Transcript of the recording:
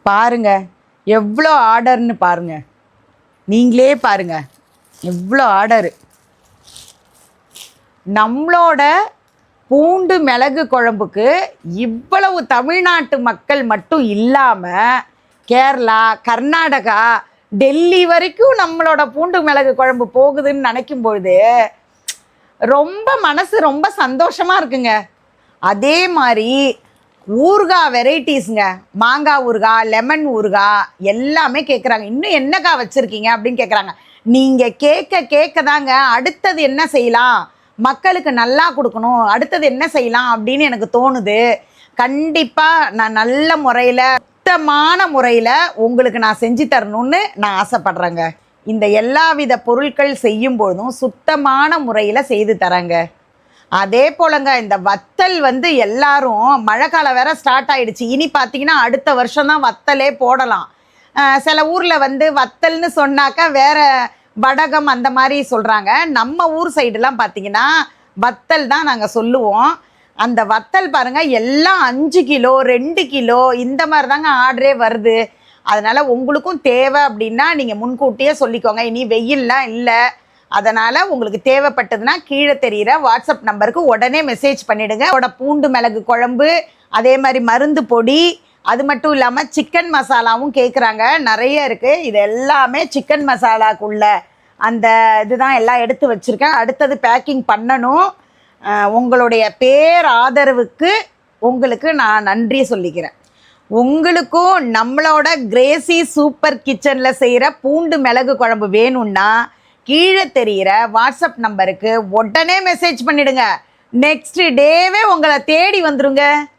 பாருங்க எவ்வளோ ஆர்டர்னு பாருங்க, நீங்களே பாருங்க எவ்வளோ ஆர்டரு. நம்மளோட பூண்டு மிளகு குழம்புக்கு இவ்வளவு தமிழ்நாட்டு மக்கள் மட்டும் இல்லாமல் கேரளா, கர்நாடகா, டெல்லி வரைக்கும் நம்மளோட பூண்டு மிளகு குழம்பு போகுதுன்னு நினைக்கும் பொழுது ரொம்ப மனசு ரொம்ப சந்தோஷமாக இருக்குங்க. அதே மாதிரி ஊறுகாய் வெரைட்டிஸுங்க, மாங்காய் ஊறுகாய், லெமன் ஊறுகாய் எல்லாமே கேட்குறாங்க. இன்னும் என்னக்கா வச்சுருக்கீங்க அப்படின்னு கேட்குறாங்க. நீங்கள் கேட்க தாங்க அடுத்தது என்ன செய்யலாம், மக்களுக்கு நல்லா கொடுக்கணும், அடுத்தது என்ன செய்யலாம் அப்படின்னு எனக்கு தோணுது. கண்டிப்பாக நான் நல்ல முறையில் சுத்தமான முறையில் உங்களுக்கு நான் செஞ்சு தரணும்னு நான் ஆசைப்பட்றேங்க. இந்த எல்லா வித பொருட்கள் செய்யும்போதும் சுத்தமான முறையில் செய்து தரேங்க. அதே போலங்க இந்த வத்தல் எல்லாரும் மழை காலம் வேற ஸ்டார்ட் ஆகிடுச்சு. இனி பார்த்தீங்கன்னா அடுத்த வருஷம் தான் வத்தலே போடலாம். சில ஊரில் வத்தல்னு சொன்னாக்கா வேற வடகம் அந்த மாதிரி சொல்கிறாங்க. நம்ம ஊர் சைடுலாம் பார்த்தீங்கன்னா வத்தல் தான் நாங்கள் சொல்லுவோம். அந்த வத்தல் பாருங்கள் எல்லாம் 5 கிலோ 2 கிலோ இந்த மாதிரி தாங்க ஆர்டரே வருது. அதனால் உங்களுக்கும் தேவை அப்படின்னா நீங்கள் முன்கூட்டியே சொல்லிக்கோங்க. இனி வெயில்லாம் இல்லை, அதனால் உங்களுக்கு தேவைப்பட்டதுன்னா கீழே தெரிகிற வாட்ஸ்அப் நம்பருக்கு உடனே மெசேஜ் பண்ணிவிடுங்க. அதோட பூண்டு மிளகு குழம்பு, அதே மாதிரி மருந்து பொடி, அது மட்டும் இல்லாமல் சிக்கன் மசாலாவும் கேட்குறாங்க. நிறைய இருக்குது. இது எல்லாமே சிக்கன் மசாலாக்குள்ள அந்த இதுதான் எல்லாம் எடுத்து வச்சுருக்கேன். அடுத்தது பேக்கிங் பண்ணணும். உங்களுடைய ஆதரவுக்கு உங்களுக்கு நான் நன்றி சொல்லிக்கிறேன். உங்களுக்கும் நம்மளோட கிரேசி சூப்பர் கிச்சனில் செய்கிற பூண்டு மிளகு குழம்பு வேணும்னா கீழே தெரிகிற வாட்ஸ்அப் நம்பருக்கு உடனே மெசேஜ் பண்ணிவிடுங்க. நெக்ஸ்ட் டேவே உங்களை தேடி வந்துருங்க.